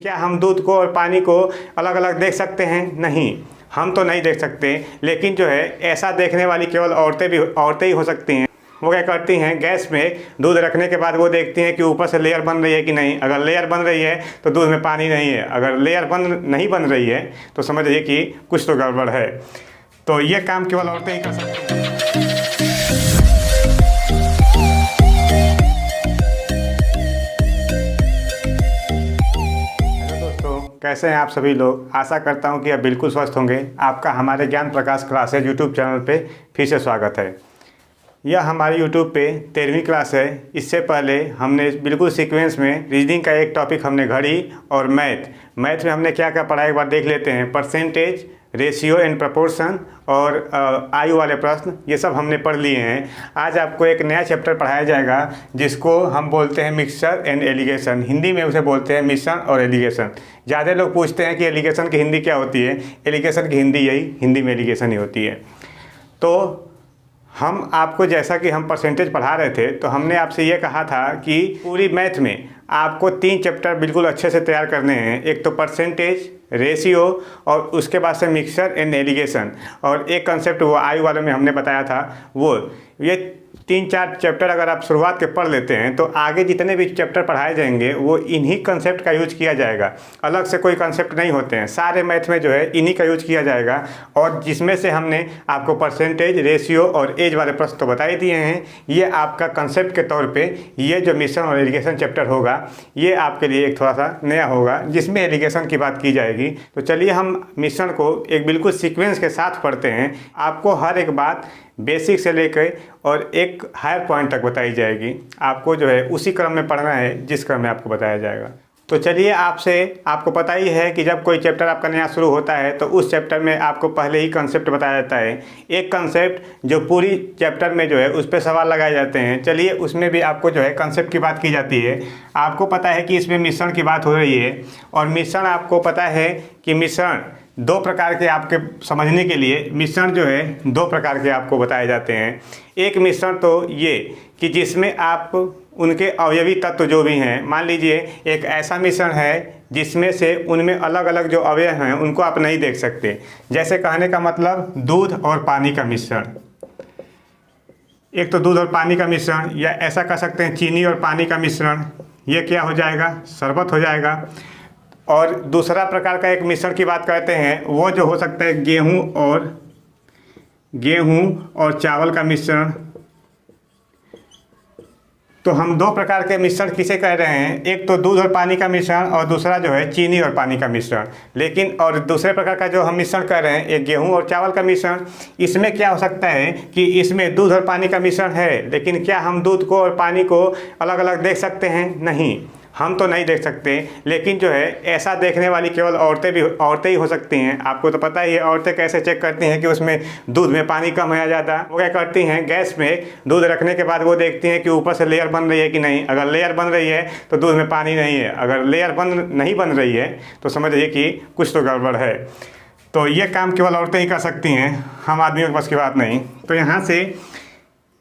क्या हम दूध को और पानी को अलग अलग देख सकते हैं? नहीं, हम तो नहीं देख सकते, लेकिन जो है ऐसा देखने वाली केवल औरतें ही हो सकती हैं। वो क्या करती हैं, गैस में दूध रखने के बाद वो देखती हैं कि ऊपर से लेयर बन रही है कि नहीं। अगर लेयर बन रही है तो दूध में पानी नहीं है, अगर लेयर नहीं बन रही है तो समझिए कि कुछ तो गड़बड़ है। तो ये काम केवल औरतें ही कर सकती हैं। कैसे हैं आप सभी लोग? आशा करता हूं कि आप बिल्कुल स्वस्थ होंगे। आपका हमारे ज्ञान प्रकाश क्लासेज यूट्यूब चैनल पे फिर से स्वागत है। यह हमारी यूट्यूब पे 13वीं क्लास है। इससे पहले हमने बिल्कुल सीक्वेंस में रीजनिंग का एक टॉपिक हमने घड़ी और मैथ में हमने क्या क्या पढ़ा एक बार देख लेते हैं। परसेंटेज, रेशियो एंड प्रपोर्शन और आयु वाले प्रश्न, ये सब हमने पढ़ लिए हैं। आज आपको एक नया चैप्टर पढ़ाया जाएगा जिसको हम बोलते हैं मिक्सचर एंड एलिगेशन। हिंदी में उसे बोलते हैं मिश्रण और एलिगेशन। ज़्यादा लोग पूछते हैं कि एलिगेशन की हिंदी क्या होती है। एलिगेशन की हिंदी हिंदी में एलिगेशन ही होती है। तो हम आपको, जैसा कि हम परसेंटेज पढ़ा रहे थे, तो हमने आपसे ये कहा था कि पूरी मैथ में आपको 3 चैप्टर बिल्कुल अच्छे से तैयार करने हैं। एक तो परसेंटेज, रेशियो और उसके बाद से मिक्सचर एंड एलिगेशन, और एक कंसेप्ट वो आयु वाले में हमने बताया था। वो ये 3-4 चैप्टर अगर आप शुरुआत के पढ़ लेते हैं तो आगे जितने भी चैप्टर पढ़ाए जाएंगे वो इन्हीं कंसेप्ट का यूज किया जाएगा। अलग से कोई कंसेप्ट नहीं होते हैं, सारे मैथ में जो है इन्हीं का यूज किया जाएगा। और जिसमें से हमने आपको परसेंटेज, रेशियो और एज वाले प्रश्न तो बता ही दिए हैं। ये आपका कंसेप्ट के तौर पे ये जो मिश्रण और एलिगेशन चैप्टर होगा ये आपके लिए एक थोड़ा सा नया होगा, जिसमें एलिगेशन की बात की जाएगी। तो चलिए हम मिश्रण को एक बिल्कुल सीक्वेंस के साथ पढ़ते हैं। आपको हर एक बात बेसिक से लेकर और एक हायर पॉइंट तक बताई जाएगी। आपको जो है उसी क्रम में पढ़ना है जिस क्रम में आपको बताया जाएगा। तो चलिए, आपको पता ही है कि जब कोई चैप्टर आपका नया शुरू होता है तो उस चैप्टर में आपको पहले ही कंसेप्ट बताया जाता है। एक कंसेप्ट जो पूरी चैप्टर में जो है उस पर सवाल लगाए जाते हैं। चलिए, उसमें भी आपको जो है कंसेप्ट की बात की जाती है। आपको पता है कि इसमें मिश्रण की बात हो रही है, और मिश्रण आपको पता है कि मिश्रण 2 प्रकार के, आपके समझने के लिए मिश्रण जो है 2 प्रकार के आपको बताए जाते हैं। एक मिश्रण तो ये कि जिसमें आप उनके अवयवी तत्व जो भी हैं, मान लीजिए एक ऐसा मिश्रण है जिसमें से उनमें अलग अलग जो अवयव हैं उनको आप नहीं देख सकते। जैसे कहने का मतलब दूध और पानी का मिश्रण। एक तो दूध और पानी का मिश्रण, या ऐसा कह सकते हैं चीनी और पानी का मिश्रण। ये क्या हो जाएगा? शरबत हो जाएगा। और दूसरा प्रकार का एक मिश्रण की बात करते हैं, वो जो हो सकता है गेहूं और चावल का मिश्रण। तो हम 2 प्रकार के मिश्रण किसे कह रहे हैं? एक तो दूध और पानी का मिश्रण, और दूसरा जो है चीनी और पानी का मिश्रण। लेकिन और दूसरे प्रकार का जो हम मिश्रण कर रहे हैं, एक गेहूं और चावल का मिश्रण। इसमें क्या हो सकता है कि इसमें दूध और पानी का मिश्रण है, लेकिन क्या हम दूध को और पानी को अलग अलग देख सकते हैं? नहीं, हम तो नहीं देख सकते, लेकिन जो है ऐसा देखने वाली केवल औरतें ही हो सकती हैं। आपको तो पता ही है औरतें कैसे चेक करती हैं कि उसमें दूध में पानी कम है या ज़्यादा। वो क्या करती हैं, गैस में दूध रखने के बाद वो देखती हैं कि ऊपर से लेयर बन रही है कि नहीं। अगर लेयर बन रही है तो दूध में पानी नहीं है, अगर लेयर नहीं बन रही है तो समझिए कि कुछ तो गड़बड़ है। तो ये काम केवल औरतें ही कर सकती हैं, हम आदमियों के बस की बात नहीं। तो यहाँ से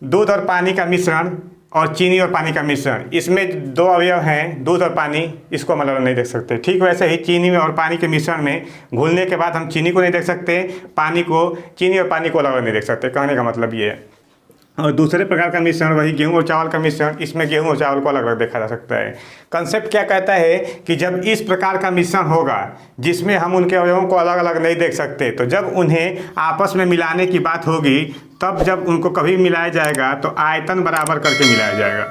दूध और पानी का मिश्रण और चीनी और पानी का मिश्रण, इसमें 2 अवयव हैं, दूध और पानी, इसको हम अलग नहीं देख सकते। ठीक वैसे ही चीनी में और पानी के मिश्रण में घुलने के बाद हम चीनी को नहीं देख सकते, चीनी और पानी को अलग नहीं देख सकते। कहने का मतलब ये है। और दूसरे प्रकार का मिश्रण वही गेहूं और चावल का मिश्रण, इसमें गेहूं और चावल को अलग अलग देखा जा सकता है। कंसेप्ट क्या कहता है कि जब इस प्रकार का मिश्रण होगा जिसमें हम उनके अवयवों को अलग अलग नहीं देख सकते, तो जब उन्हें आपस में मिलाने की बात होगी, तब जब उनको कभी मिलाया जाएगा तो आयतन बराबर करके मिलाया जाएगा।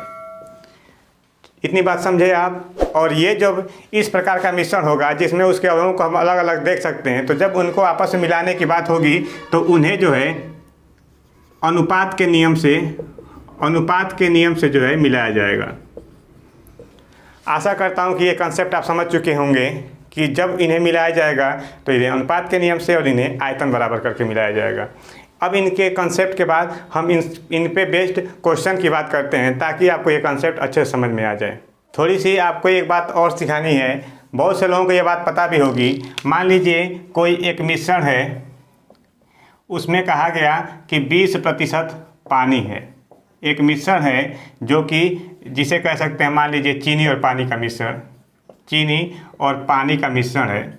इतनी बात समझे आप? और ये जब इस प्रकार का मिश्रण होगा जिसमें उसके अवयवों को हम अलग अलग देख सकते हैं, तो जब उनको आपस में मिलाने की बात होगी तो उन्हें जो है अनुपात के नियम से जो है मिलाया जाएगा। आशा करता हूं कि ये कंसेप्ट आप समझ चुके होंगे कि जब इन्हें मिलाया जाएगा तो इन्हें अनुपात के नियम से और इन्हें आयतन बराबर करके मिलाया जाएगा। अब इनके कंसेप्ट के बाद हम इन पे बेस्ड क्वेश्चन की बात करते हैं, ताकि आपको ये कंसेप्ट अच्छे से समझ में आ जाए। थोड़ी सी आपको एक बात और सिखानी है, बहुत से लोगों को ये बात पता भी होगी। मान लीजिए कोई एक मिश्रण है, उसमें कहा गया कि 20% पानी है। एक मिश्रण है जो कि जिसे कह सकते हैं, मान लीजिए चीनी और पानी का मिश्रण। चीनी और पानी का मिश्रण है,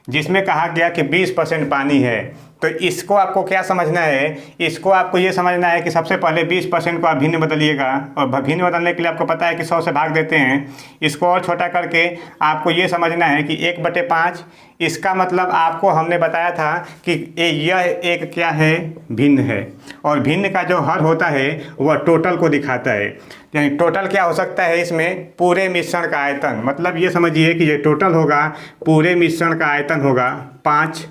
जिसमें कहा गया कि 20% पानी है। तो इसको आपको क्या समझना है, इसको आपको ये समझना है कि सबसे पहले 20% को आप भिन्न बदलिएगा, और भिन्न बदलने के लिए आपको पता है कि 100 से भाग देते हैं। इसको और छोटा करके आपको ये समझना है कि 1/5, इसका मतलब आपको हमने बताया था कि यह एक क्या है, भिन्न है, और भिन्न का जो हर होता है वह टोटल को दिखाता है। यानी टोटल क्या हो सकता है इसमें, पूरे मिश्रण का आयतन, मतलब ये समझिए कि ये टोटल होगा, पूरे मिश्रण का आयतन होगा 5,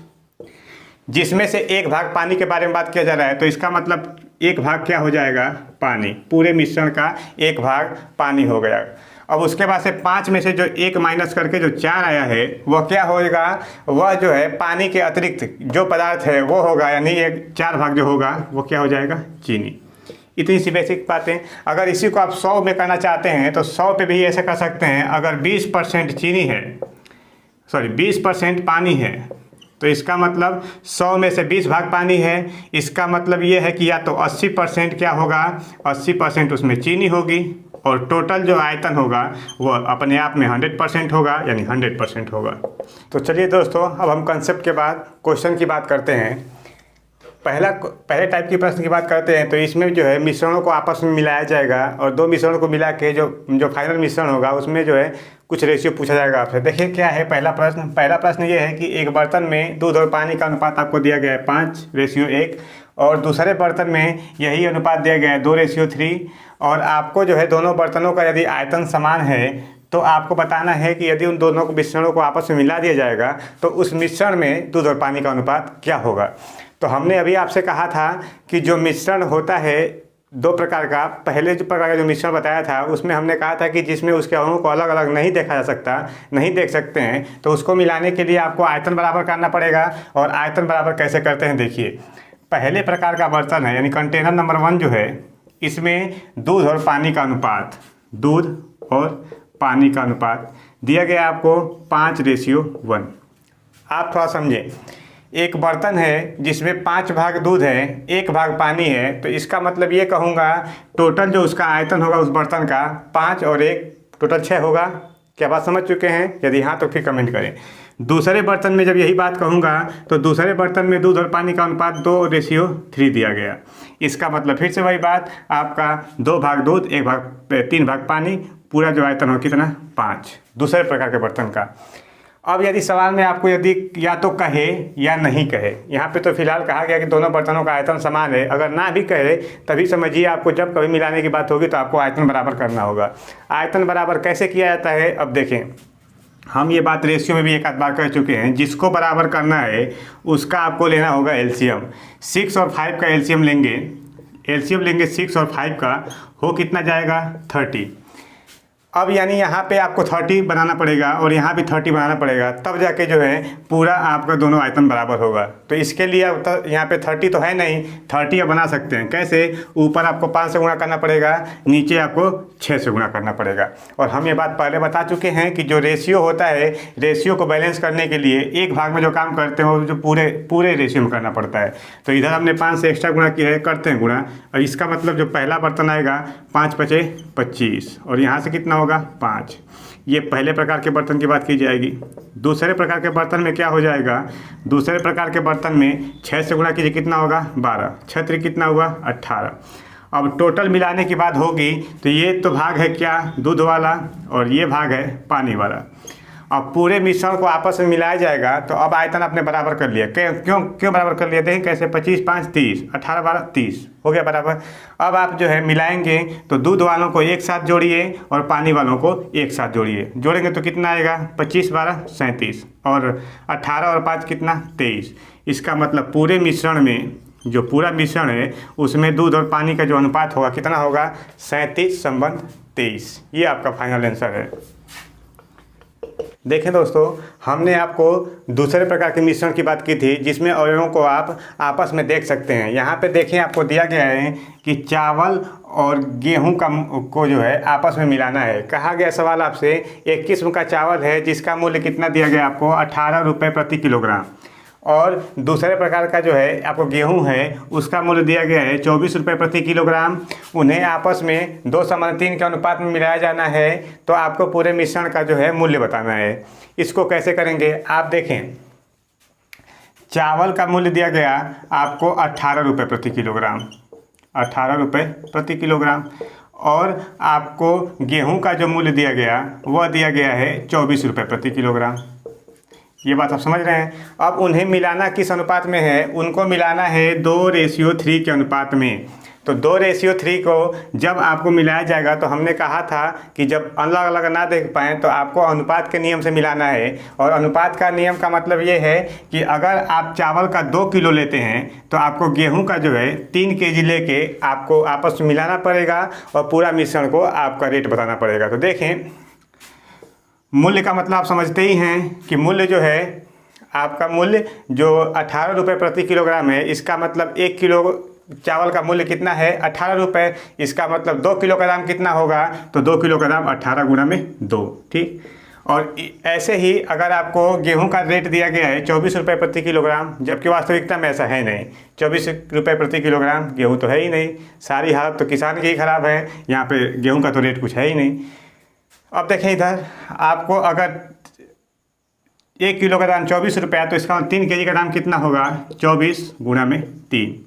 जिसमें से 1 भाग पानी के बारे में बात किया जा रहा है। तो इसका मतलब 1 भाग क्या हो जाएगा, पानी, पूरे मिश्रण का 1 भाग पानी हो गया। अब उसके बाद से 5 में से जो 1 माइनस करके जो 4 आया है वह क्या होगा, वह जो है पानी के अतिरिक्त जो पदार्थ है वो होगा, यानी एक 4 भाग जो होगा वो क्या हो जाएगा, चीनी। इतनी सी बेसिक बातें। अगर इसी को आप 100 में करना चाहते हैं तो 100 पे भी ऐसे कर सकते हैं। अगर 20% चीनी है, 20% पानी है, तो इसका मतलब 100 में से 20 भाग पानी है। इसका मतलब ये है कि या तो 80% क्या होगा, 80% उसमें चीनी होगी, और टोटल जो आयतन होगा वह अपने आप में 100% होगा, यानी 100% होगा। तो चलिए दोस्तों, अब हम कंसेप्ट के बाद क्वेश्चन की बात करते हैं। पहले टाइप की प्रश्न की बात करते हैं। तो इसमें जो है मिश्रणों को आपस में मिलाया जाएगा, और 2 मिश्रणों को मिला के जो फाइनल मिश्रण होगा उसमें जो है कुछ रेशियो पूछा जाएगा आपसे। देखिए क्या है पहला प्रश्न ये है कि एक बर्तन में दूध और पानी का अनुपात आपको दिया गया है 5:1, और दूसरे बर्तन में यही अनुपात दिया गया है 2:3, और आपको जो है दोनों बर्तनों का यदि आयतन समान है तो आपको बताना है कि यदि उन दोनों मिश्रणों को आपस में मिला दिया जाएगा तो उस मिश्रण में दूध और पानी का अनुपात क्या होगा। तो हमने अभी आपसे कहा था कि जो मिश्रण होता है 2 प्रकार का, पहले जो प्रकार का जो मिश्रण बताया था उसमें हमने कहा था कि जिसमें उसके अणुओं को अलग अलग नहीं देखा जा सकता, नहीं देख सकते हैं, तो उसको मिलाने के लिए आपको आयतन बराबर करना पड़ेगा। और आयतन बराबर कैसे करते हैं, देखिए पहले प्रकार का बर्तन है, यानी कंटेनर नंबर 1 जो है, इसमें दूध और पानी का अनुपात, दूध और पानी का अनुपात दिया गया आपको 5:1। आप थोड़ा समझें, एक बर्तन है जिसमें 5 भाग दूध है, 1 भाग पानी है, तो इसका मतलब ये कहूँगा टोटल जो उसका आयतन होगा उस बर्तन का 5 और 1 टोटल 6 होगा। क्या बात समझ चुके हैं? यदि हाँ तो फिर कमेंट करें। दूसरे बर्तन में जब यही बात कहूँगा तो दूसरे बर्तन में दूध और पानी का अनुपात 2:3 दिया गया। इसका मतलब फिर से वही बात, आपका 2 भाग दूध, 3 भाग पानी, पूरा जो आयतन हो कितना, 5, दूसरे प्रकार के बर्तन का। अब यदि सवाल में आपको यदि या तो कहे या नहीं कहे, यहाँ पे तो फिलहाल कहा गया कि दोनों बर्तनों का आयतन समान है, अगर ना भी कहे तभी समझिए आपको जब कभी मिलाने की बात होगी तो आपको आयतन बराबर करना होगा। आयतन बराबर कैसे किया जाता है, अब देखें, हम ये बात रेशियो में भी एक आध बार कर चुके हैं। जिसको बराबर करना है उसका आपको लेना होगा एलसीएम। 6 और 5 का एलसीएम लेंगे, 6 और 5 का, हो कितना जाएगा, 30। अब यानी यहाँ पे आपको 30 बनाना पड़ेगा और यहाँ भी 30 बनाना पड़ेगा, तब जाके जो है पूरा आपका दोनों आयतन बराबर होगा। तो इसके लिए अब यहाँ पे 30 तो है नहीं, 30 अब बना सकते हैं। कैसे, ऊपर आपको 5 से गुणा करना पड़ेगा, नीचे आपको 6 से गुणा करना पड़ेगा। और हम ये बात पहले बता चुके हैं कि जो रेशियो होता है, रेशियो को बैलेंस करने के लिए एक भाग में जो काम करते हैं वो जो पूरे रेशियो में करना पड़ता है। तो इधर हमने 5 से एक्स्ट्रा गुणा किया है, करते हैं गुणा, और इसका मतलब जो पहला बर्तन आएगा 5 × 5 = 25, और यहाँ से कितना होगा, 5। ये पहले प्रकार के बर्तन की बात की जाएगी। दूसरे प्रकार के बर्तन में क्या हो जाएगा, दूसरे प्रकार के बर्तन में 6 से गुणा कीजिए, कितना होगा, 12, 6 कितना हुआ, 18। अब टोटल मिलाने की बात होगी तो ये तो भाग है क्या, दूध वाला, और ये भाग है पानी वाला। अब पूरे मिश्रण को आपस में मिलाया जाएगा तो अब आयतन आपने बराबर कर लिया। क्यों बराबर कर लिया, देखें कैसे, 25 × 5 = 30, 18 × 12 = 30 हो गया बराबर। अब आप जो है मिलाएंगे तो दूध वालों को एक साथ जोड़िए और पानी वालों को एक साथ जोड़िए, जोड़ेंगे तो कितना आएगा, 25 × 12 = 37, और 18 और 5 कितना, 23। इसका मतलब पूरे मिश्रण में, जो पूरा मिश्रण है उसमें दूध और पानी का जो अनुपात होगा कितना होगा, 37:23। ये आपका फाइनल आंसर है। देखें दोस्तों, हमने आपको दूसरे प्रकार के मिश्रण की बात की थी जिसमें अवयवों को आप आपस में देख सकते हैं। यहाँ पे देखें, आपको दिया गया है कि चावल और गेहूं को जो है आपस में मिलाना है। कहा गया सवाल आपसे, एक किस्म का चावल है जिसका मूल्य कितना दिया गया आपको, 18 रुपये प्रति किलोग्राम, और दूसरे प्रकार का जो है आपको गेहूं है उसका मूल्य दिया गया है 24 रुपये प्रति किलोग्राम। उन्हें आपस में 2:3 के अनुपात में मिलाया जाना है। तो आपको पूरे मिश्रण का जो है मूल्य बताना है। इसको कैसे करेंगे आप देखें। चावल का मूल्य दिया गया आपको 18 रुपये प्रति किलोग्राम, 18 रुपये प्रति किलोग्राम। और आपको गेहूं का जो मूल्य दिया गया वह दिया गया है 24 रुपये प्रति किलोग्राम। ये बात आप समझ रहे हैं। अब उन्हें मिलाना किस अनुपात में है, उनको मिलाना है 2:3 के अनुपात में। तो 2:3 को जब आपको मिलाया जाएगा तो हमने कहा था कि जब अलग अलग ना देख पाएँ तो आपको अनुपात के नियम से मिलाना है। और अनुपात का नियम का मतलब ये है कि अगर आप चावल का 2 किलो लेते हैं तो आपको गेहूं का जो है 3 केजी लेके आपको आपस में मिलाना पड़ेगा और पूरा मिश्रण को आपका रेट बताना पड़ेगा। तो देखें, मूल्य का मतलब आप समझते ही हैं कि मूल्य जो है आपका मूल्य जो 18 रुपये प्रति किलोग्राम है, इसका मतलब 1 किलो चावल का मूल्य कितना है 18 रुपये। इसका मतलब 2 किलो का दाम कितना होगा, तो 2 किलो का दाम 18 गुणा में 2, ठीक। और ऐसे ही अगर आपको गेहूं का रेट दिया गया है 24 रुपये प्रति किलोग्राम, जबकि वास्तविकता में ऐसा है नहीं। 24 रुपये प्रति किलोग्राम गेहूं तो है ही नहीं। सारी हालत तो किसान की ही ख़राब है, यहाँ पे गेहूं का तो रेट कुछ है ही नहीं। अब देखें इधर, आपको अगर 1 किलो का दाम 24 रुपये तो इसका 3 केजी का दाम कितना होगा, 24 गुणा में 3।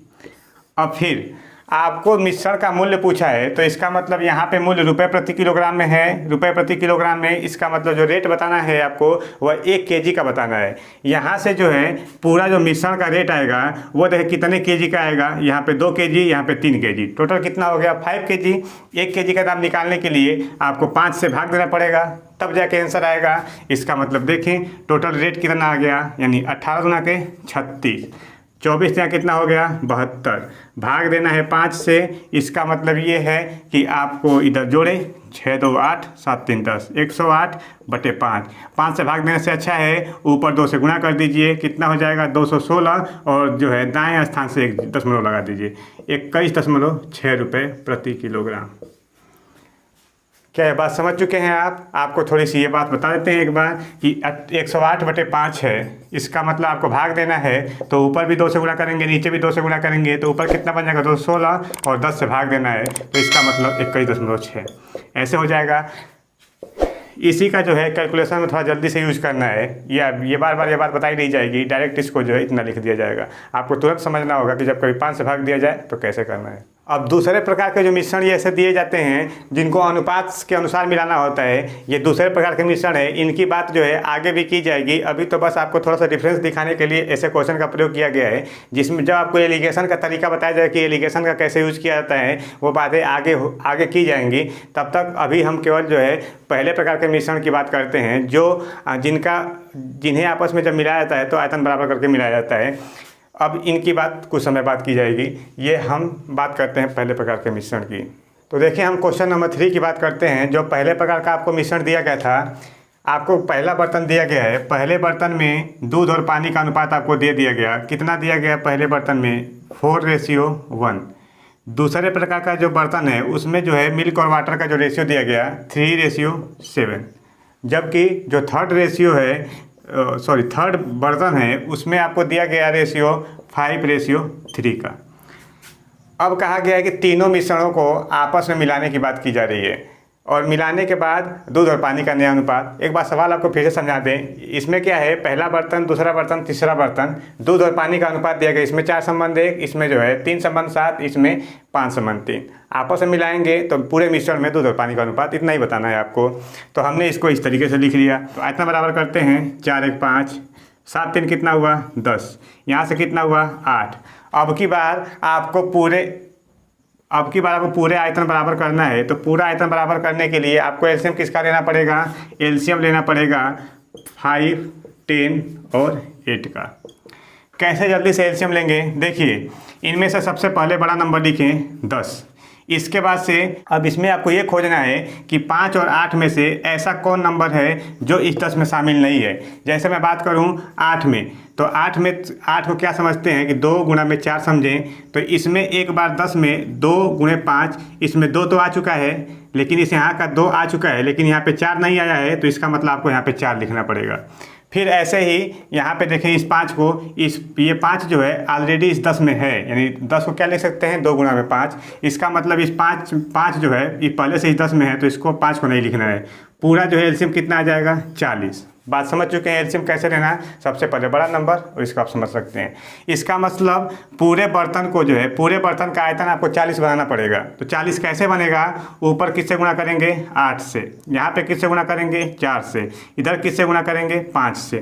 अब फिर आपको मिश्रण का मूल्य पूछा है तो इसका मतलब यहाँ पे मूल्य रुपये प्रति किलोग्राम में है। रुपये प्रति किलोग्राम में इसका मतलब जो रेट बताना है आपको वह 1 केजी का बताना है। यहाँ से जो है पूरा जो मिश्रण का रेट आएगा वो देखिए कितने केजी का आएगा। यहाँ पे 2 केजी, यहाँ पे 3 केजी, टोटल कितना हो गया 5 केजी। 1 केजी का दाम निकालने के लिए आपको 5 से भाग देना पड़ेगा, तब जाके आंसर आएगा। इसका मतलब देखें टोटल रेट कितना आ गया, यानी 18 गुना के 36, 24 यहाँ कितना हो गया 72, भाग देना है 5 से। इसका मतलब ये है कि आपको इधर जोड़े 6 2 8 7 3 10, 108/5। 5 से भाग देने से अच्छा है ऊपर 2 से गुणा कर दीजिए, कितना हो जाएगा 216। और जो है दाएं स्थान से 1 दशमलव लगा दीजिए, 21.6 रुपये प्रति किलोग्राम। क्या ये बात समझ चुके हैं आप? आपको थोड़ी सी ये बात बता देते हैं एक बार कि 108/5 है। इसका मतलब आपको भाग देना है तो ऊपर भी 2 से गुणा करेंगे, नीचे भी 2 से गुणा करेंगे, तो ऊपर कितना बन जाएगा 216 और 10 से भाग देना है तो इसका मतलब 21.6 ऐसे हो जाएगा। इसी का जो है कैलकुलेशन में थोड़ा जल्दी से यूज़ करना है। ये बार बार ये बात बताई नहीं जाएगी, डायरेक्ट इसको जो है इतना लिख दिया जाएगा। आपको तुरंत समझना होगा कि जब कभी 5 से भाग दिया जाए तो कैसे करना है। अब दूसरे प्रकार के जो मिश्रण ये ऐसे दिए जाते हैं जिनको अनुपात के अनुसार मिलाना होता है, ये दूसरे प्रकार के मिश्रण है। इनकी बात जो है आगे भी की जाएगी। अभी तो बस आपको थोड़ा सा डिफरेंस दिखाने के लिए ऐसे क्वेश्चन का प्रयोग किया गया है, जिसमें जब आपको एलिगेशन का तरीका बताया जाए कि एलिगेशन का कैसे यूज़ किया जाता है, वो बातें आगे की जाएंगी। तब तक अभी हम केवल जो है पहले प्रकार के मिश्रण की बात करते हैं, जो जिन्हें आपस में जब मिलाया जाता है तो आयतन बराबर करके मिलाया जाता है। अब इनकी बात कुछ समय बाद की जाएगी। ये हम बात करते हैं पहले प्रकार के मिश्रण की। तो देखिए हम क्वेश्चन नंबर 3 की बात करते हैं। जो पहले प्रकार का आपको मिश्रण दिया गया था, आपको पहला बर्तन दिया गया है, पहले बर्तन में दूध और पानी का अनुपात आपको दे दिया गया। कितना दिया गया पहले बर्तन में 4:1। दूसरे प्रकार का जो बर्तन है उसमें जो है मिल्क और वाटर का जो रेशियो दिया गया 3:7। जबकि जो थर्ड बर्तन है उसमें आपको दिया गया रेशियो 5:3 का। अब कहा गया है कि तीनों मिश्रणों को आपस में मिलाने की बात की जा रही है और मिलाने के बाद दूध और पानी का नया अनुपात। एक बार सवाल आपको फिर से समझा दें। इसमें क्या है, पहला बर्तन, दूसरा बर्तन, तीसरा बर्तन, दूध और पानी का अनुपात दिया गया। इसमें 4 संबंध 1, इसमें जो है 3 संबंध 7, इसमें 5 संबंध 3। आपस में मिलाएंगे तो पूरे मिश्रण में दूध और पानी का अनुपात इतना ही बताना है आपको। तो हमने इसको इस तरीके से लिख लिया। तो आयतन बराबर करते हैं 4 1 5, 7 3 कितना हुआ 10, यहाँ से कितना हुआ 8। अब की बार आपको पूरे आयतन बराबर करना है। तो पूरा आयतन बराबर करने के लिए आपको एलसीएम किसका लेना पड़ेगा, एलसीएम लेना पड़ेगा 5, 10 और 8 का। कैसे जल्दी से एलसीएम लेंगे, देखिए इनमें से सबसे पहले बड़ा नंबर लिखें 10। इसके बाद से अब इसमें आपको ये खोजना है कि 5 और 8 में से ऐसा कौन नंबर है जो इस 10 में शामिल नहीं है। जैसे मैं बात करूं 8 में, तो 8 को क्या समझते हैं कि 2 गुणा में 4 समझें। तो इसमें एक बार 10 में 2 गुणे 5, इसमें 2 तो आ चुका है, लेकिन इस यहाँ का 2 आ चुका है, लेकिन यहाँ पे 4 नहीं आया है। तो इसका मतलब आपको यहाँ पे 4 लिखना पड़ेगा। फिर ऐसे ही यहाँ पे देखें इस 5 को, ये 5 जो है ऑलरेडी इस 10 में है, यानी 10 को क्या लिख सकते हैं 2 गुना में 5। इसका मतलब इस 5 जो है ये पहले से ही 10 में है, तो इसको 5 को नहीं लिखना है। पूरा जो है एलसीएम कितना आ जाएगा 40। बात समझ चुके हैं एलसीएम कैसे लेना है। सबसे पहले बड़ा नंबर और इसको आप समझ सकते हैं। इसका मतलब पूरे बर्तन को जो है, पूरे बर्तन का आयतन आपको 40 बनाना पड़ेगा। तो 40 कैसे बनेगा, ऊपर किससे गुणा करेंगे 8 से, यहाँ पे किससे गुणा करेंगे 4 से, इधर किससे गुणा करेंगे 5 से।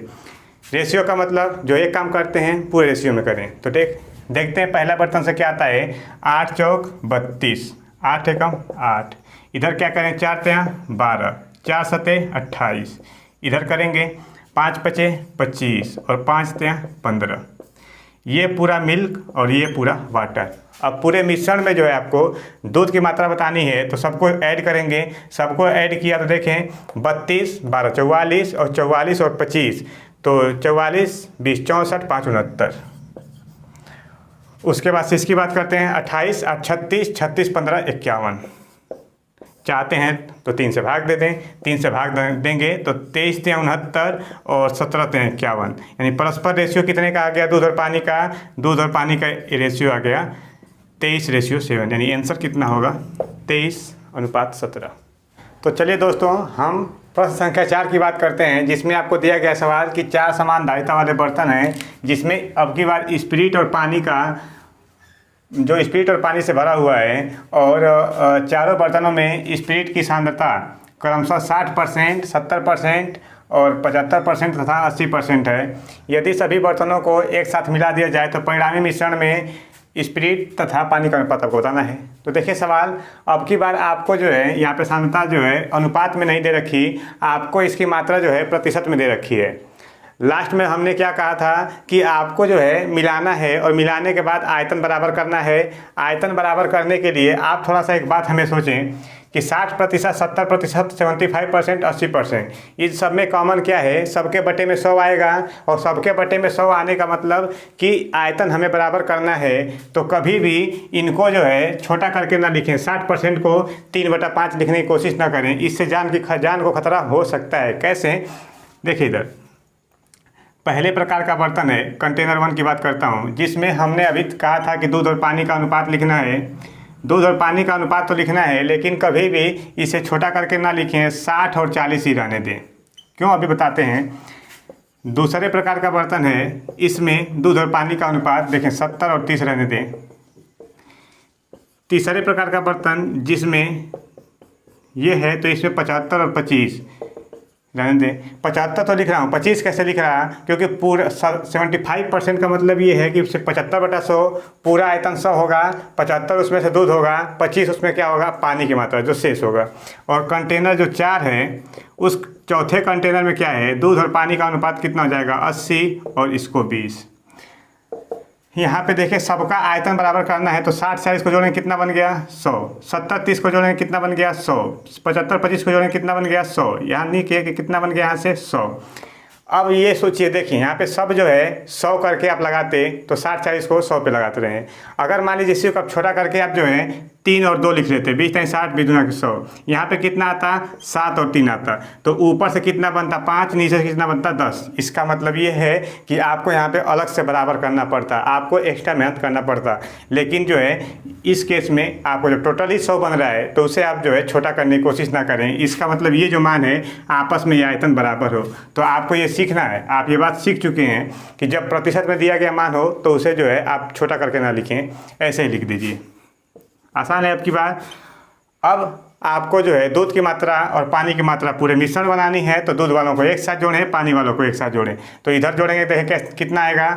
रेशियो का मतलब जो एक काम करते हैं पूरे रेशियो में करें। तो देखते हैं पहला बर्तन से क्या आता है, 8 चौक 32, 8 एकम 8, इधर क्या करें 4 तें 12, 4 सते 28, इधर करेंगे 5 पचे 25 और 5 तें 15। ये पूरा मिल्क और ये पूरा वाटर। अब पूरे मिश्रण में जो है आपको दूध की मात्रा बतानी है, तो सबको ऐड करेंगे। सबको ऐड किया तो देखें 32 12 44 और 44 और 25, तो 44 20 64 5 69। उसके बाद इसकी बात करते हैं 28 8 36 36 15 51। चाहते हैं तो 3 से भाग दे दें, 3 से भाग देंगे तो 23 तें 69 और 17 तें 51, यानी परस्पर रेशियो कितने का आ गया, दूध और पानी का, दूध और पानी का रेशियो आ गया 23:7, यानी आंसर कितना होगा 23:17। तो चलिए दोस्तों हम प्रश्न संख्या 4 की बात करते हैं, जिसमें आपको दिया गया सवाल कि 4 समान धारिता वाले बर्तन हैं, जिसमें अब की बार स्पिरिट और पानी का जो स्पिरिट और पानी से भरा हुआ है, और चारों बर्तनों में स्पिरिट की सांद्रता क्रमशः 60%, 70% और 75% तथा 80% है। यदि सभी बर्तनों को एक साथ मिला दिया जाए तो परिणामी मिश्रण में स्पिरिट तथा पानी का अनुपात आपको बताना है। तो देखिए सवाल, अब की बार आपको जो है यहाँ पे सांद्रता जो है अनुपात में नहीं दे रखी, आपको इसकी मात्रा जो है प्रतिशत में दे रखी है। लास्ट में हमने क्या कहा था कि आपको जो है मिलाना है और मिलाने के बाद आयतन बराबर करना है। आयतन बराबर करने के लिए आप थोड़ा सा एक बात हमें सोचें कि 60%, 70%, 75%, 80%, इस सब में कॉमन क्या है, सबके बटे में 100 आएगा। और सबके बटे में 100 आने का मतलब कि आयतन हमें बराबर करना है, तो कभी भी इनको जो है छोटा करके ना लिखें। 60% को 3/5 लिखने की कोशिश ना करें, इससे जान को खतरा हो सकता है। कैसे, देखिए इधर पहले प्रकार का बर्तन है, कंटेनर 1 की बात करता हूँ, जिसमें हमने अभी कहा था कि दूध और पानी का अनुपात लिखना है। दूध और पानी का अनुपात तो लिखना है, लेकिन कभी भी इसे छोटा करके ना लिखें, 60 और 40 ही रहने दें। क्यों, अभी बताते हैं। दूसरे प्रकार का बर्तन है, इसमें दूध और पानी का अनुपात देखें 70 और 30 रहने दें। तीसरे प्रकार का बर्तन जिसमें ये है, तो इसमें 75 और 25 रहने दें। 75 तो लिख रहा हूँ, 25 कैसे लिख रहा है, क्योंकि पूरा 75% का मतलब ये है कि 75/100 पूरा आयतन 100 होगा, 75 उसमें से दूध होगा, 25 उसमें क्या होगा, पानी की मात्रा जो शेष होगा। और कंटेनर जो 4 है, उस चौथे कंटेनर में क्या है, दूध और पानी का अनुपात कितना हो जाएगा 80 और इसको 20। यहाँ पे देखिए सबका आयतन बराबर करना है, तो 60 40 को जोड़ेंगे कितना बन गया 100, 70 30 को जोड़ेंगे कितना बन गया 100, 75 25 को जोड़ेंगे कितना बन गया 100, यहाँ नहीं किया कि कितना बन गया यहाँ से 100। अब ये सोचिए, देखिए यहाँ पे सब जो है 100 करके आप लगाते तो 60 40 को 100 पे लगाते रहे। अगर मान लीजिए इसी को आप छोटा करके आप जो है 3 और 2 लिख लेते, 20 3 60 20 दूना 100, यहाँ पे कितना आता 7 और 3 आता, तो ऊपर से कितना बनता 5, नीचे से कितना बनता 10। इसका मतलब ये है कि आपको यहाँ पे अलग से बराबर करना पड़ता, आपको एक्स्ट्रा मेहनत करना पड़ता। लेकिन जो है इस केस में आपको जब टोटली 100 बन रहा है, तो उसे आप जो है छोटा करने की कोशिश ना करें। इसका मतलब ये जो मान है आपस में ये आयतन बराबर हो। तो आपको ये सीखना है, आप ये बात सीख चुके हैं कि जब प्रतिशत में दिया गया मान हो तो उसे जो है आप छोटा करके ना लिखें, ऐसे ही लिख दीजिए। आसान है आपकी बात। अब आपको जो है दूध की मात्रा और पानी की मात्रा पूरे मिश्रण बनानी है, तो दूध वालों को एक साथ जोड़ें, पानी वालों को एक साथ जोड़ें। तो इधर जोड़ेंगे तो कितना आएगा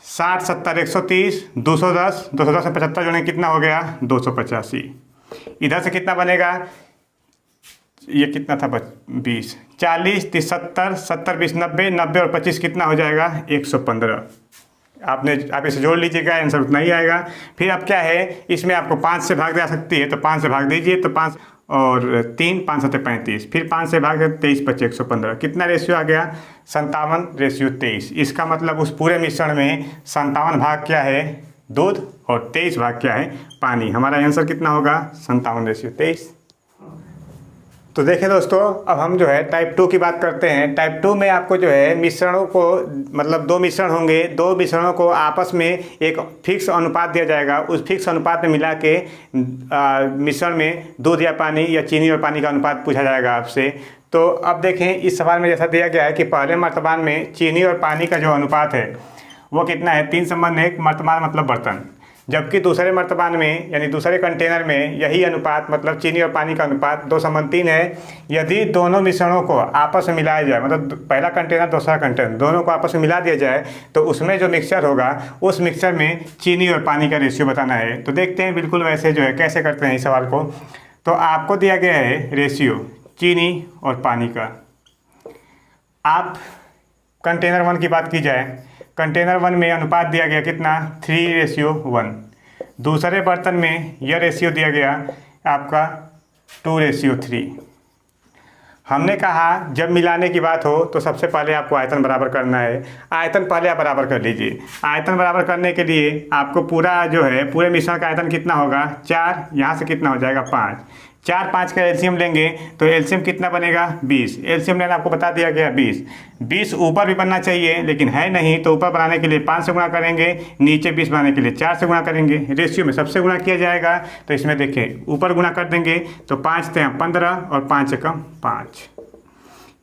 60 70 130 210, 210 से 75 जोड़ेंगे कितना हो गया 285। इधर से कितना बनेगा, ये कितना था 20 40 30 70 70 20 90 90 और 25 कितना हो जाएगा 115। आप इसे जोड़ लीजिएगा, आंसर उतना ही आएगा। फिर अब क्या है, इसमें आपको 5 से भाग जा सकती है, तो 5 से भाग दीजिए, तो 5 और 3 5 7 35, फिर 5 से भाग 23 25 115, कितना रेशियो आ गया 57:23। इसका मतलब उस पूरे मिश्रण में 57 भाग क्या है दूध और 23 भाग क्या है पानी। हमारा आंसर कितना होगा 57:23। तो देखिए दोस्तों, अब हम जो है टाइप 2 की बात करते हैं। टाइप 2 में आपको जो है मिश्रणों को, मतलब दो मिश्रण होंगे, दो मिश्रणों को आपस में एक फिक्स अनुपात दिया जाएगा। उस फिक्स अनुपात में मिला के मिश्रण में दूध या पानी या चीनी और पानी का अनुपात पूछा जाएगा आपसे। तो अब देखें, इस सवाल में जैसा दिया गया है कि पहले मर्तबान में चीनी और पानी का जो अनुपात है वो कितना है, 3:1। मर्तबान मतलब बर्तन। जबकि दूसरे मर्तबान में यानी दूसरे कंटेनर में यही अनुपात, मतलब चीनी और पानी का अनुपात 2:3 है। यदि दोनों मिश्रणों को आपस में मिलाया जाए, मतलब पहला कंटेनर दूसरा कंटेनर दोनों को आपस में मिला दिया जाए, तो उसमें जो मिक्सचर होगा उस मिक्सचर में चीनी और पानी का रेशियो बताना है। तो देखते हैं बिल्कुल वैसे जो है कैसे करते हैं इस सवाल को। तो आपको दिया गया है रेशियो चीनी और पानी का। आप कंटेनर 1 की बात की जाए, कंटेनर 1 में अनुपात दिया गया कितना, 3:1। दूसरे बर्तन में यह रेशियो दिया गया आपका 2:3। हमने कहा जब मिलाने की बात हो तो सबसे पहले आपको आयतन बराबर करना है। आयतन पहले आप बराबर कर लीजिए। आयतन बराबर करने के लिए आपको पूरा जो है पूरे मिश्रण का आयतन कितना होगा, 4, यहाँ से कितना हो जाएगा 5। 4, 5 का एलसीएम लेंगे तो एलसीएम कितना बनेगा, 20। एलसीएम लेना आपको बता दिया गया 20। 20 ऊपर भी बनना चाहिए लेकिन है नहीं, तो ऊपर बनाने के लिए 5 से गुणा करेंगे, नीचे 20 बनाने के लिए 4 से गुणा करेंगे। रेशियो में सबसे गुणा किया जाएगा, तो इसमें देखिए ऊपर गुणा कर देंगे तो 5 × 15 और 5 × 5।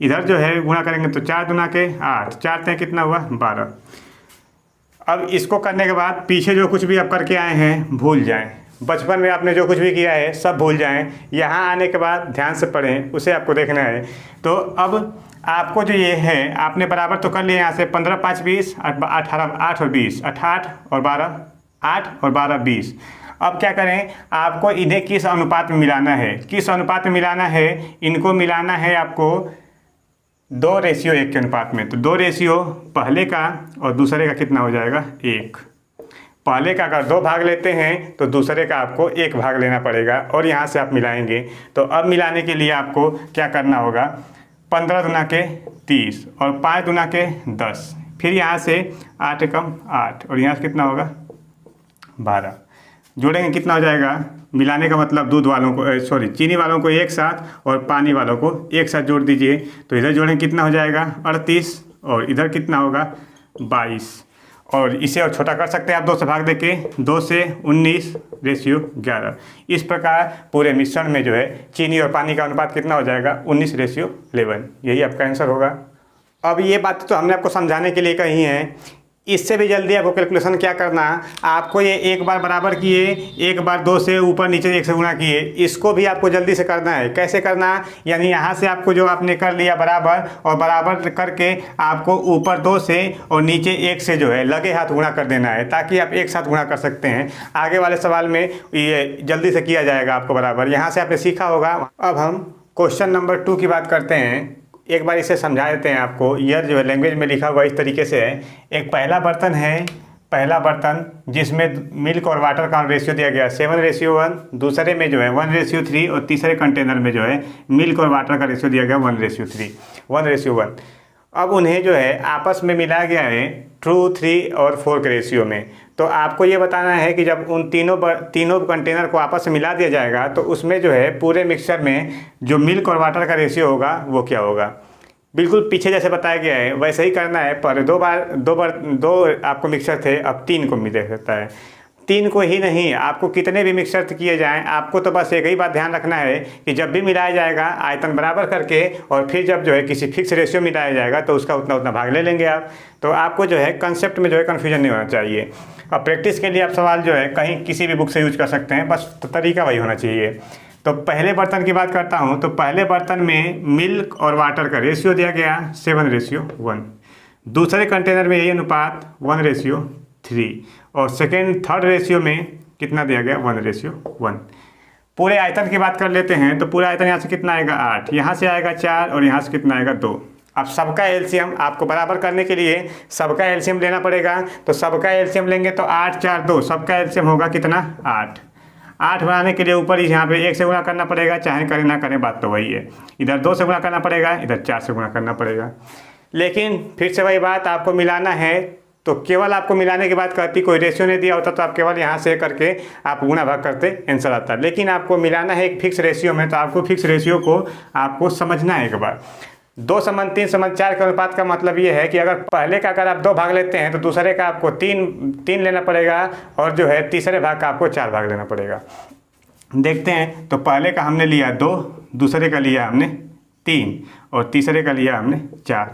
इधर जो है गुणा करेंगे तो 4 × 2 = 8, 4 × कितना हुआ, 12। अब इसको करने के बाद पीछे जो कुछ भी आप करके आए हैं भूल जाएं। बचपन में आपने जो कुछ भी किया है सब भूल जाएं। यहाँ आने के बाद ध्यान से पढ़ें, उसे आपको देखना है। तो अब आपको जो ये है, आपने बराबर तो कर लिया यहाँ से 15 × 5 = 20, 18 8 और 20, 8 और 12, 8 और 12 20। अब क्या करें, आपको इन्हें किस अनुपात में मिलाना है, किस अनुपात में मिलाना है, इनको मिलाना है आपको 2:1 के अनुपात में। तो 2 पहले का और दूसरे का कितना हो जाएगा, 1। पहले का अगर 2 भाग लेते हैं तो दूसरे का आपको 1 भाग लेना पड़ेगा और यहाँ से आप मिलाएंगे। तो अब मिलाने के लिए आपको क्या करना होगा, 15 × 30 और 5 × 10, फिर यहाँ से 8 × 8 और यहाँ से कितना होगा, 12। जोड़ेंगे कितना हो जाएगा, मिलाने का मतलब दूध वालों को चीनी वालों को एक साथ और पानी वालों को एक साथ जोड़ दीजिए। तो इधर जोड़ेंगे कितना हो जाएगा, 38 और इधर कितना होगा, 22। और इसे और छोटा कर सकते हैं आप 2 से भाग देके, 2 से 19:11। इस प्रकार पूरे मिश्रण में जो है चीनी और पानी का अनुपात कितना हो जाएगा, 19:11। यही आपका आंसर होगा। अब ये बात तो हमने आपको समझाने के लिए कही है। इससे भी जल्दी आपको कैलकुलेशन क्या करना, आपको ये एक बार बराबर किए, एक बार 2 से ऊपर नीचे 1 से गुणा किए, इसको भी आपको जल्दी से करना है। कैसे करना, यानी यहाँ से आपको जो आपने कर लिया बराबर, और बराबर करके आपको ऊपर 2 से और नीचे 1 से जो है लगे हाथ गुणा कर देना है, ताकि आप एक साथ गुणा कर सकते हैं। आगे वाले सवाल में ये जल्दी से किया जाएगा आपको बराबर, यहाँ से आपने सीखा होगा। अब हम क्वेश्चन नंबर 2 की बात करते हैं। एक बार इसे समझा देते हैं आपको। यह जो है लैंग्वेज में लिखा हुआ इस तरीके से है। एक पहला बर्तन है, पहला बर्तन जिसमें मिल्क और वाटर का रेशियो दिया गया 7:1। दूसरे में जो है 1:3 और तीसरे कंटेनर में जो है मिल्क और वाटर का रेशियो दिया गया 1:3, 1:1। अब उन्हें जो है आपस में मिलाया गया है 2, 3 और 4 के रेशियो में। तो आपको ये बताना है कि जब उन तीनों कंटेनर को आपस में मिला दिया जाएगा तो उसमें जो है पूरे मिक्सचर में जो मिल्क और वाटर का रेशियो होगा वो क्या होगा। बिल्कुल पीछे जैसे बताया गया है वैसे ही करना है। पर दो आपको मिक्सचर थे, अब 3 को मिल सकता है। 3 को ही नहीं, आपको कितने भी मिक्सचर किए जाएं, आपको तो बस एक ही बात ध्यान रखना है कि जब भी मिलाया जाएगा आयतन बराबर करके, और फिर जब जो है किसी फिक्स रेशियो मिलाया जाएगा तो उसका उतना भाग ले लेंगे आप। तो आपको जो है कंसेप्ट में जो है कन्फ्यूजन नहीं होना चाहिए। अब प्रैक्टिस के लिए आप सवाल जो है कहीं किसी भी बुक से यूज कर सकते हैं, बस तरीका वही होना चाहिए। तो पहले बर्तन की बात करता हूँ। तो पहले बर्तन में मिल्क और वाटर का रेशियो दिया गया 7:1। दूसरे कंटेनर में यही अनुपात 1:3, और थर्ड रेशियो में कितना दिया गया 1:1। पूरे आयतन की बात कर लेते हैं। तो पूरा आयतन यहाँ से कितना आएगा 8, यहाँ से आएगा 4 और यहाँ से कितना आएगा 2। अब सबका एलसीएम आपको बराबर करने के लिए सबका एलसीएम लेना पड़ेगा। तो सबका एलसीएम लेंगे तो 8, 4, 2, सबका एलसीएम होगा कितना 8। 8 बनाने के लिए ऊपर ही यहाँ पे 1 से गुणा करना पड़ेगा, चाहे करें ना करें बात तो वही है। इधर 2 से गुणा करना पड़ेगा, इधर 4 से गुणा करना पड़ेगा। लेकिन फिर से वही बात, आपको मिलाना है तो केवल आपको मिलाने के बाद कहती कोई रेशियो नहीं दिया होता तो आप केवल यहाँ से करके आप गुणा भाग करते आंसर आता। लेकिन आपको मिलाना है एक फिक्स रेशियो में, तो आपको फिक्स रेशियो को आपको समझना है एक बार। 2:3:4 के अनुपात का मतलब ये है कि अगर पहले का अगर आप 2 भाग लेते हैं तो दूसरे का आपको 3 लेना पड़ेगा, और जो है तीसरे भाग का आपको 4 भाग लेना पड़ेगा। देखते हैं, तो पहले का हमने लिया 2, दूसरे का लिया हमने 3 और तीसरे का लिया हमने 4।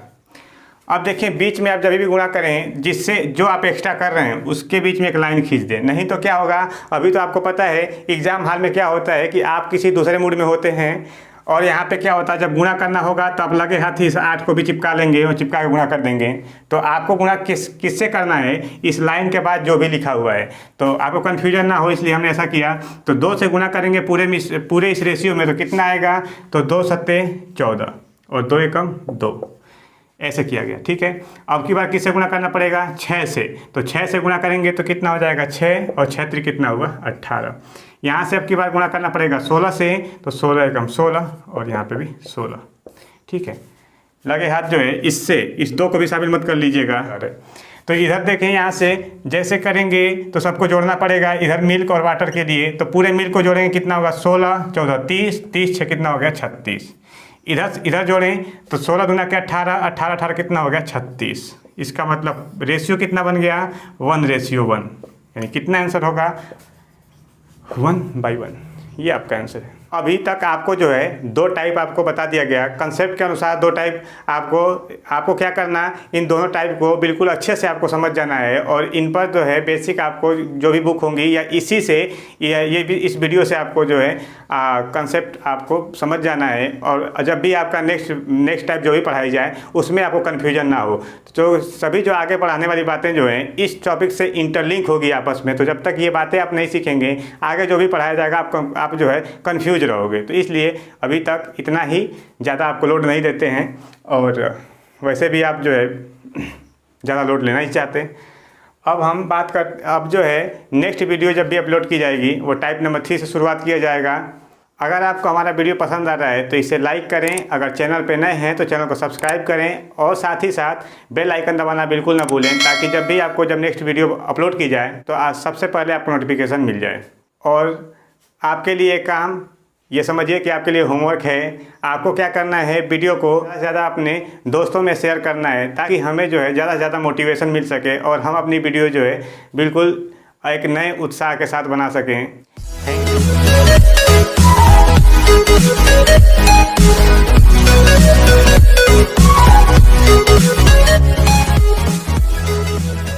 अब देखिए बीच में आप जब भी गुणा करें, जिससे जो आप एक्स्ट्रा कर रहे हैं उसके बीच में एक लाइन खींच दें, नहीं तो क्या होगा, अभी तो आपको पता है एग्जाम हॉल में क्या होता है कि आप किसी दूसरे मूड में होते हैं और यहाँ पे क्या होता है जब गुणा करना होगा तो आप लगे हाथ ही इस 8 को भी चिपका लेंगे और चिपका के गुणा कर देंगे। तो आपको गुणा किससे करना है, इस लाइन के बाद जो भी लिखा हुआ है, तो आपको कन्फ्यूजन ना हो इसलिए हमने ऐसा किया। तो 2 से गुणा करेंगे पूरे इस रेशियो में, तो कितना आएगा, तो 2 सत्ते 14 और 2 एकम 2, ऐसे किया गया। ठीक है, अब की बार किससे गुणा करना पड़ेगा, 6 से। तो 6 से गुणा करेंगे तो कितना हो जाएगा, 6 और 6 त्रिक कितना हुआ 18। यहाँ से अब की बार गुणा करना पड़ेगा 16 से, तो 16 एकम 16 और यहाँ पे भी 16। ठीक है, लगे हाथ जो है इससे इस 2 को भी शामिल मत कर लीजिएगा। अरे तो इधर देखें, यहाँ से जैसे करेंगे तो सबको जोड़ना पड़ेगा। इधर मिल्क और वाटर के लिए तो पूरे मिल्क को जोड़ेंगे, कितना होगा 16 14 30 30 6 कितना हो गया 36। इधर जोड़ें तो 16 दूना क्या 18 18 18 कितना हो गया 36। इसका मतलब रेशियो कितना बन गया 1:1, यानी कितना आंसर होगा 1/1। ये आपका आंसर है। अभी तक आपको जो है 2 टाइप आपको बता दिया गया, कंसेप्ट के अनुसार 2 टाइप आपको क्या करना, इन दोनों टाइप को बिल्कुल अच्छे से आपको समझ जाना है। और इन पर जो है बेसिक आपको जो भी बुक होंगी या इसी से ये भी इस वीडियो से आपको जो है कंसेप्ट आपको समझ जाना है। और जब भी आपका नेक्स्ट टाइप जो भी पढ़ाई जाए उसमें आपको कन्फ्यूजन ना हो। तो सभी जो आगे पढ़ाने वाली बातें जो हैं इस टॉपिक से इंटरलिंक होगी आपस में। तो जब तक ये बातें आप नहीं सीखेंगे, आगे जो भी पढ़ाया जाएगा आप जो है कन्फ्यूज रहोगे। तो इसलिए अभी तक इतना ही, ज़्यादा आपको लोड नहीं देते हैं, और वैसे भी आप जो है ज़्यादा लोड लेना ही चाहते हैं। अब जो है नेक्स्ट वीडियो जब भी अपलोड की जाएगी वो टाइप नंबर 3 से शुरुआत किया जाएगा। अगर आपको हमारा वीडियो पसंद आ रहा है तो इसे लाइक करें, अगर चैनल पे नए हैं तो चैनल को सब्सक्राइब करें, और साथ ही साथ बेल आइकन दबाना बिल्कुल ना भूलें, ताकि जब भी आपको नेक्स्ट वीडियो अपलोड की जाए तो आज सबसे पहले आपको नोटिफिकेशन मिल जाए। और आपके लिए काम ये समझिए कि आपके लिए होमवर्क है, आपको क्या करना है, वीडियो को ज़्यादा से ज़्यादा अपने दोस्तों में शेयर करना है, ताकि हमें जो है ज़्यादा से ज़्यादा मोटिवेशन मिल सके और हम अपनी वीडियो जो है बिल्कुल एक नए उत्साह के साथ बना सकें। Thank you.